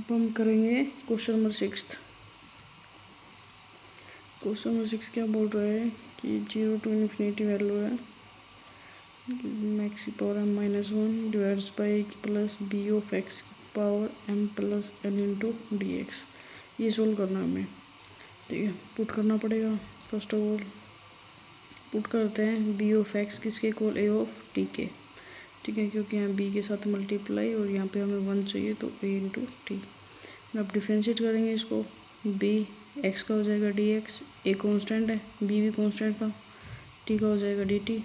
अब हम करेंगे क्वेश्चन नंबर 6। क्वेश्चन नंबर 6 क्या बोल रहा है कि 0 to इन्फिनिटी वैल्यू है एक्स की power m minus one divides by plus B of X की power m plus n into D X. ये सोल्व करना है हमें, ठीक है। पुट करना पड़ेगा। फर्स्ट ऑफ ऑल पुट करते हैं बी ऑफ एक्स किसके इक्वल ए ऑफ टी के, ठीक है, क्योंकि यहाँ बी के साथ मल्टीप्लाई और यहाँ पे हमें 1 चाहिए तो ए इंटू टी। अब डिफ्रेंशिएट करेंगे इसको, बी एक्स का हो जाएगा डी एक्स, ए कॉन्स्टेंट है, बी भी कॉन्स्टेंट था, टी का हो जाएगा डी टी।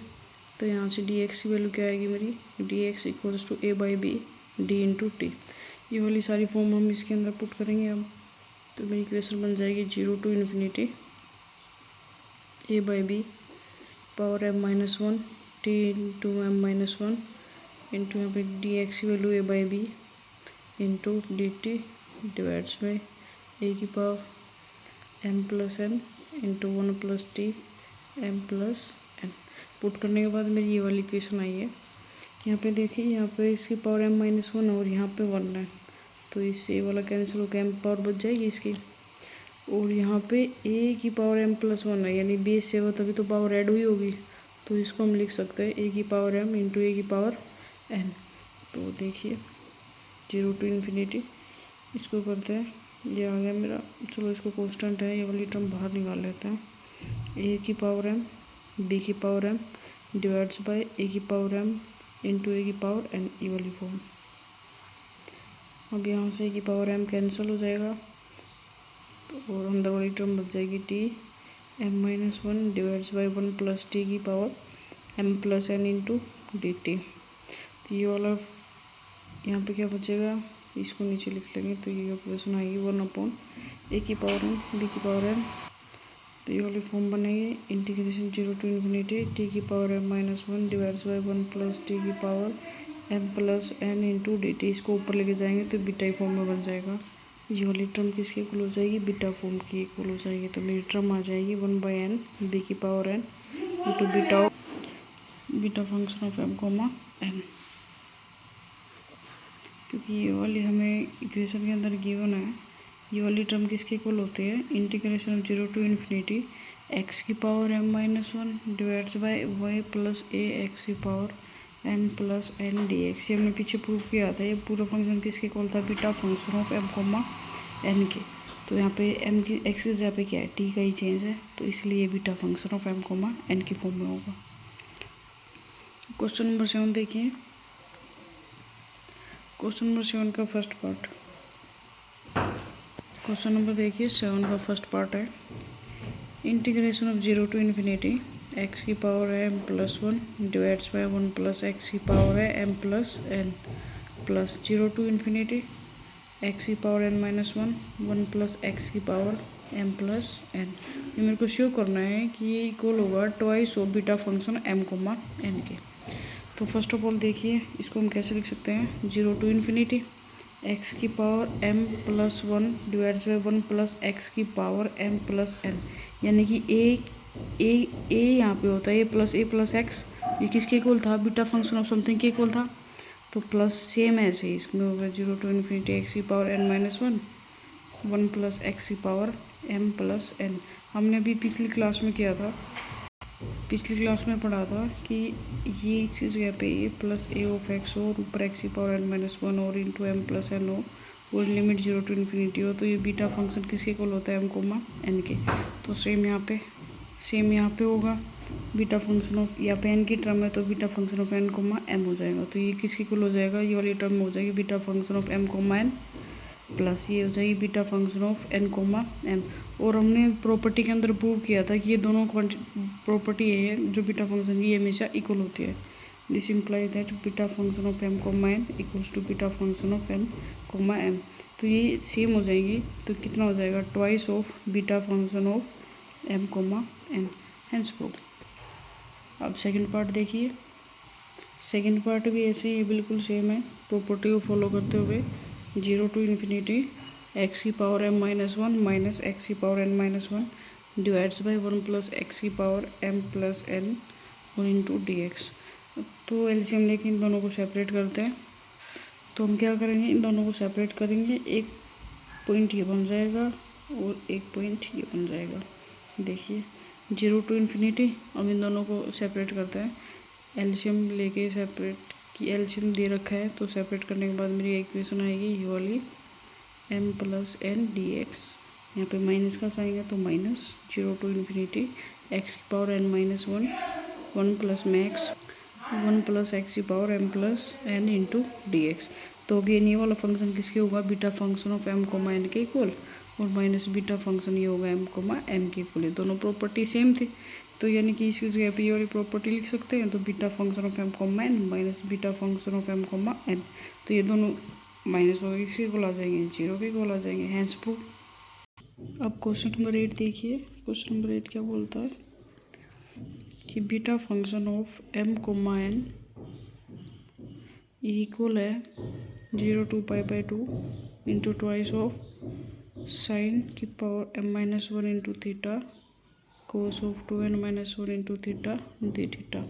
तो यहाँ से डी एक्स की वैल्यू क्या आएगी मेरी, D X equals to A by B D into T. ये वाली सारी फॉर्म हम इसके अंदर पुट करेंगे अब। तो मेरी इक्वेशन बन जाएगी 0 to infinity A by B power m minus one T into M minus one into यहाँ पे डी एक्स की value A by B into D T divides by A की power m plus n into 1 plus T m plus n। Put करने के बाद मेरी ये वाली इक्वेशन आई है। यहाँ पे देखिए, यहाँ पे इसकी पावर m माइनस वन और यहाँ पे 1 है, तो इससे ये वाला कैंसिल होकर m पावर बच जाएगी इसकी। और यहाँ पे a की पावर m प्लस वन है, यानी बेस से हो तभी तो पावर ऐड हुई होगी, तो इसको हम लिख सकते हैं a की पावर m इंटू ए की पावर n। तो देखिए 0 to इन्फिनिटी इसको करते हैं, ये आ गया मेरा। चलो इसको कांस्टेंट है, ये वाली टर्म बाहर निकाल लेते हैं। a की पावर m b की power m divides bye a की पावर m इंटू ए की पावर n, ये वाली फॉर्म। अब यहाँ से a की पावर m कैंसिल हो जाएगा तो और अंदर वाली टर्म बच जाएगी T m minus one divides by 1 plus T की power m plus n into D T. तो ये वाला यहाँ पे क्या बचेगा, इसको नीचे लिख लेंगे तो ये इक्वेशन आएगी 1 अपॉन ए की पावर m बी की पावर n। तो ये वाली फॉर्म बनेगी इंटीग्रेशन 0 to इन्फिनिटी टी की power m minus one divides by 1 plus T की power m plus n into D T. इसको ऊपर लेके जाएंगे तो बीटा फॉर्म में बन जाएगा। ये वाली टर्म किसकी इक्वल हो जाएगी, बीटा फॉर्म की इक्वल हो जाएगी। तो मेरी टर्म आ जाएगी 1 बाई एन बी की power n into beta function of m comma n। क्योंकि ये वाली हमें इक्वेशन के अंदर गिवन है, ये वाली टर्म किसके इक्वल होती है, integration of 0 to infinity x की power m minus one divides by Y plus A X की power m plus n D X. ये हमने पीछे प्रूव किया था। ये पूरा फंक्शन किसके इक्वल था, beta function of m comma n के। तो यहाँ पे m की एक्स की जगह पे क्या है, t का ही चेंज है, तो इसलिए beta function of m comma n की फॉर्म में होगा। क्वेश्चन नंबर 7 देखिए। क्वेश्चन नंबर 7 का फर्स्ट पार्ट, क्वेश्चन नंबर देखिए 7 का फर्स्ट पार्ट है integration of 0 to infinity x की पावर है m plus one divides by 1 plus x की पावर है m plus n plus 0 to infinity x की power n minus one 1 plus x की power m plus n। ये मेरे को show करना है कि ये इक्वल होगा twice of beta function m comma n के। तो फर्स्ट ऑफ ऑल देखिए, इसको हम कैसे लिख सकते हैं, 0 to इन्फिनिटी एक्स की power m plus one divides by 1 plus x की पावर m प्लस n, यानी कि ए यहाँ पे होता है ए प्लस एक्स, ये किसके इक्वल था, बीटा फंक्शन ऑफ समथिंग के इक्वल था। तो प्लस सेम ऐसे ही इसमें होगा 0 to इन्फिनिटी एक्स की power n minus one 1 plus x की पावर m प्लस n। हमने अभी पिछली क्लास में किया था, पिछली क्लास में पढ़ा था कि ये इसकी जगह पे ए प्लस ए ऑफ एक्स हो और ऊपर एक्स की पावर n माइनस वन और इंटू एम प्लस एन हो और लिमिट 0 to इन्फिनिटी हो, तो ये बीटा फंक्शन किसके इक्वल होता है, m कोमा n के। तो सेम यहाँ पे होगा बीटा फंक्शन ऑफ, यहाँ पे n की टर्म है तो beta function of n comma m हो जाएगा। तो ये किसके इक्वल हो जाएगा, ये वाली टर्म हो जाएगी beta function of m comma n plus ये हो जाएगी beta function of n comma m। और हमने प्रॉपर्टी के अंदर प्रूव किया था कि ये दोनों प्रॉपर्टी है जो बीटा फंक्शन की हमेशा इक्वल होती है। This imply that beta function of m comma n equals to beta function of n comma m। तो ये सेम हो जाएगी, तो कितना हो जाएगा, twice of beta function of m comma n, hence prove. अब सेकंड पार्ट देखिए, सेकंड पार्ट भी ऐसे ही बिल्कुल सेम है, प्रॉपर्टी को फॉलो करते हुए 0 to इन्फिनिटी एक्स की power m minus one minus x की power n minus one divides by 1 plus x की पावर m प्लस n और इंटू डी एक्स। तो एलसीएम लेके इन दोनों को सेपरेट करते हैं। तो हम क्या करेंगे, इन दोनों को सेपरेट करेंगे, एक पॉइंट ये बन जाएगा और एक पॉइंट ये बन जाएगा। देखिए 0 to इन्फिनिटी। अब इन दोनों को सेपरेट करते हैं, एलसीएम लेके सेपरेट की एलसीएम दे रखा है तो सेपरेट करने के बाद मेरी इक्वेशन आएगी ये वाली m plus n d x. यहाँ पर माइनस का साइन है तो माइनस 0 to इन्फिनिटी एक्स की power n minus 1 plus x 1 plus x की power m plus n into D x. तो अगेन ये वाला फंक्शन किसके होगा, beta function of m comma n के इक्वल, और माइनस बीटा फंक्शन ये होगा m कोमा m के इक्वल। दोनों प्रॉपर्टी सेम थी तो यानी कि इसकी जगह पे ये वाली प्रॉपर्टी लिख सकते हैं। तो beta function of m comma n minus beta function of m comma n, तो ये दोनों माइनस होगा इसके इक्वल आ जाएंगे, 0 के इक्वल आ जाएंगे, हैंस प्रूफ। अब क्वेश्चन नंबर 8 देखिए। क्वेश्चन नंबर 8 क्या बोलता है कि beta function of m comma n equal है 0 to π/2 into twice of sine की power m minus 1 into theta cos of 2n minus 1 into theta d theta.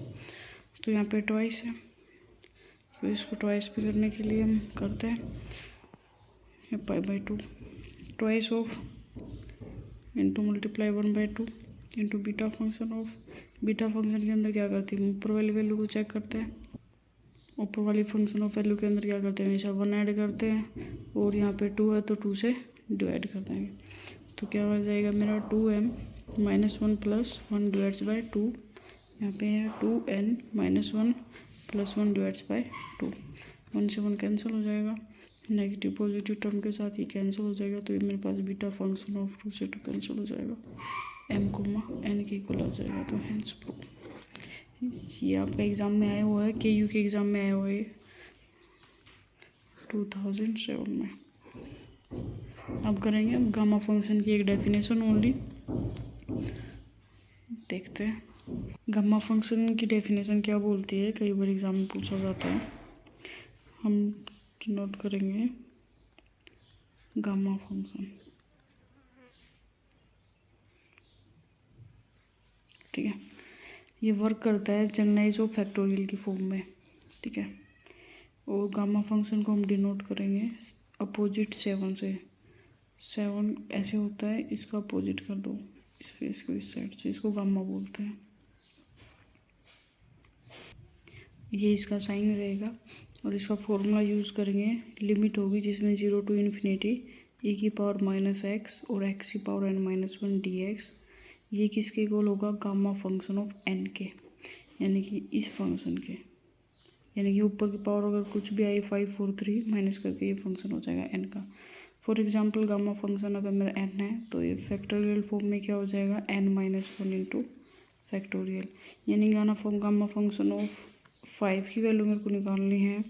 तो यहाँ पे ट्वाइस है तो इसको ट्वाइस पे करने के लिए हम करते हैं π/2 twice of into multiply 1/2 into beta function of. Beta function के अंदर क्या करते हैं, ऊपर वाली वैल्यू को चेक करते हैं, ऊपर वाली फंक्शन ऑफ वैल्यू के अंदर क्या करते हैं, हमेशा 1 ऐड करते हैं और यहाँ पे 2 है तो 2 से डिवाइड कर देंगे। तो क्या हो जाएगा मेरा 2m minus 1 plus 1 divides by 2, यहाँ पे है 2n minus 1 plus 1 divides by 2। 1 से 1 कैंसिल हो जाएगा, नेगेटिव पॉजिटिव टर्म के साथ ये कैंसिल हो जाएगा। तो ये मेरे पास बीटा फंक्शन ऑफ 2 से 2 कैंसिल हो जाएगा, m कोमा n के इक्वल आ जाएगा। तो हैंस प्रूफ। ये आपका एग्ज़ाम में आया हुआ है, KU के एग्ज़ाम में आया हुआ है 2007 में। अब करेंगे अब गामा फंक्शन की एक डेफिनेशन ओनली देखते हैं। गामा फंक्शन की डेफिनेशन क्या बोलती है, कई बार एग्ज़ाम में पूछा जाता है। हम नोट करेंगे गामा फंक्शन, ठीक है। ये वर्क करता है जनरलाइज ऑफ फैक्टोरियल की फॉर्म में, ठीक है। और गामा फंक्शन को हम डिनोट करेंगे अपोजिट 7 से। 7 ऐसे होता है, इसका अपोजिट कर दो इस फेस को इस साइड से, इसको गामा बोलते हैं। ये इसका साइन रहेगा और इसका फॉर्मूला यूज़ करेंगे, लिमिट होगी जिसमें 0 to इन्फिनिटी e की पावर माइनस एक्स और x की पावर n माइनस 1 dx। ये किसके इक्वल होगा, गामा फंक्शन ऑफ n के, यानी कि इस फंक्शन के, यानी कि ऊपर की पावर अगर कुछ भी आई 5 4 3 माइनस करके ये फंक्शन हो जाएगा n का। फॉर एग्जांपल गामा फंक्शन अगर मेरा n है तो ये फैक्टोरियल फॉर्म में क्या हो जाएगा, n माइनस 1 इंटू फैक्टोरियल, यानी गामा फंक्शन ऑफ 5 की वैल्यू मेरे को निकालनी है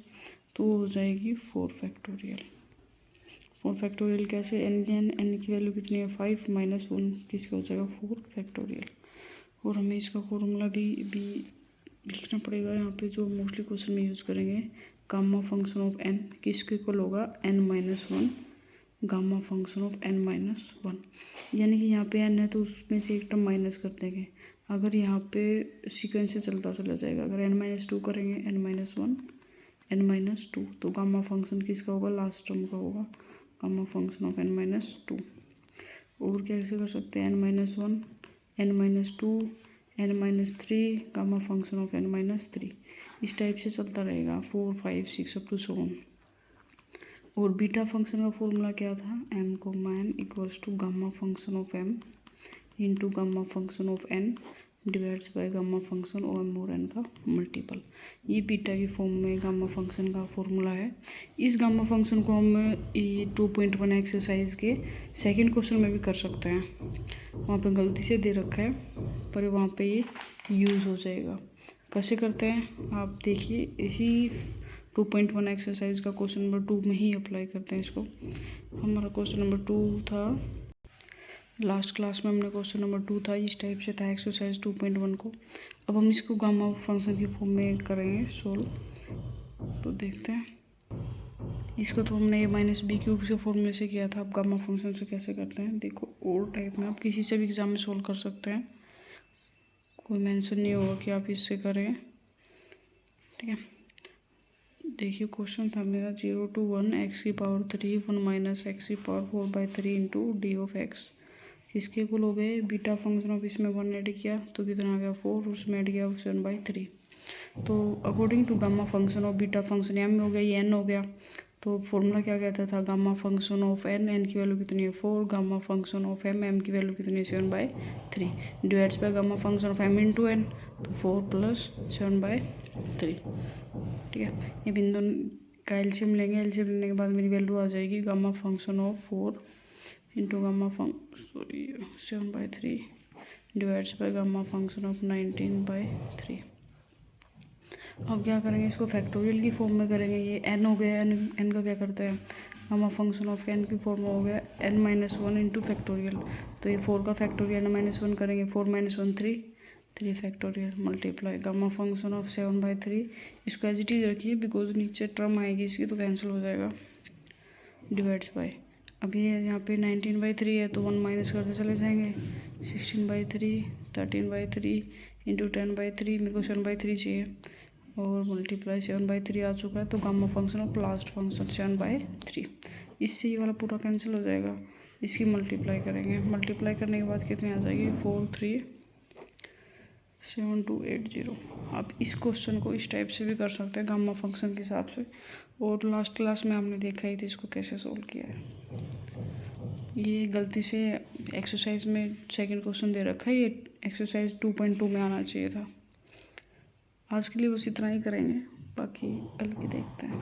तो वो हो जाएगी 4 फैक्टोरियल। 4 फैक्टोरियल कैसे, n की वैल्यू कितनी है 5 माइनस 1 किसका हो जाएगा 4 फैक्टोरियल। और हमें इसका फॉर्मूला भी लिखना पड़ेगा यहाँ पे, जो मोस्टली क्वेश्चन में यूज़ करेंगे। गामा फंक्शन ऑफ n किसके इक्वल होगा, n minus 1 gamma function of n minus 1, यानी कि यहाँ पे n है तो उसमें से एक टर्म माइनस कर देंगे। अगर यहाँ पे सीक्वेंस से चलता चला जाएगा, अगर n माइनस 2 करेंगे n माइनस 1 n माइनस 2, तो गामा फंक्शन किसका होगा, लास्ट टर्म का होगा, gamma function of n minus 2। और कैसे कर सकते हैं, n minus 1 n minus 2 n minus 3 gamma function of n minus 3, इस टाइप से चलता रहेगा 4 5 6 अप टू 7। और बीटा फंक्शन का फॉर्मूला क्या था, m comma n equals to gamma function of m into gamma function of n divides by gamma function और m और n का मल्टीपल। ये बीटा की फॉर्म में गामा फंक्शन का फॉर्मूला है। इस गामा फंक्शन को हम 2.1 एक्सरसाइज के सेकंड क्वेश्चन में भी कर सकते हैं, वहाँ पे गलती से दे रखा है पर वहाँ पे ये यूज़ हो जाएगा। कैसे करते हैं आप देखिए, इसी 2.1 एक्सरसाइज का क्वेश्चन नंबर 2 में ही अप्लाई करते हैं इसको। हमारा क्वेश्चन नंबर 2 था, लास्ट क्लास में हमने क्वेश्चन नंबर 2 था, इस टाइप से था एक्सरसाइज 2.1 को। अब हम इसको गामा फंक्शन की फॉर्म में करेंगे सोल्व। तो देखते हैं, इसको तो हमने -b क्यूब के फॉर्मूले से किया था, अब गामा फंक्शन से कैसे करते हैं देखो। और टाइप में आप किसी से भी एग्जाम में सोल्व कर सकते हैं, कोई मेंशन नहीं होगा कि आप इससे करें, ठीक है। देखिए क्वेश्चन था मेरा 0 to 1 x की पावर 3 1 माइनस एक्स की power 4/3 into D of x किसके इक्वल हो गए। बीटा फंक्शन ऑफ इसमें 1 ऐड किया तो कितना आ गया 4, उसमें ऐड किया 7/3। तो according to gamma function of beta function M हो गया, ये एन हो गया। तो फॉर्मूला क्या कहता था, gamma function of N, N की वैल्यू कितनी है 4, gamma function of M, M की वैल्यू कितनी है 7/3 divides by gamma function of M into N, तो 4 + 7/3। ठीक है, ये बिंदु का एलसीएम लेंगे, एलसीएम लेने के बाद मेरी वैल्यू आ जाएगी gamma function of 4 into gamma 7/3 divides by gamma function of 19/3। अब क्या करेंगे, इसको फैक्टोरियल की फॉर्म में करेंगे। ये एन हो गया, एन का क्या करते हैं, गामा फंक्शन ऑफ एन की फॉर्म में हो गया n-1 इंटू फैक्टोरियल। तो ये 4 का फैक्टोरियल n-1 करेंगे, 4 - 1 3 factorial multiply gamma function of 7/3। इसको एज इट इज रखिए बिकॉज नीचे टर्म आएगी इसकी तो कैंसिल हो जाएगा, डिवाइड्स बाय। अब ये यहाँ पे 19/3 है तो 1 माइनस करते चले जाएंगे, 16/3 13/3 इंटू 10/3, मेरे को 7/3 चाहिए और मल्टीप्लाई 7/3 आ चुका है। तो gamma function of last function 7/3, इससे ये वाला पूरा कैंसिल हो जाएगा। इसकी मल्टीप्लाई करेंगे, मल्टीप्लाई करने के बाद कितनी आ जाएगी 437280। आप इस क्वेश्चन को इस टाइप से भी कर सकते हैं गामा फंक्शन के हिसाब से, और लास्ट क्लास में हमने देखा ही था इसको कैसे सोल्व किया है। ये गलती से एक्सरसाइज में सेकंड क्वेश्चन दे रखा है, ये एक्सरसाइज 2.2 में आना चाहिए था। आज के लिए बस इतना ही करेंगे, बाकी कल के देखते हैं।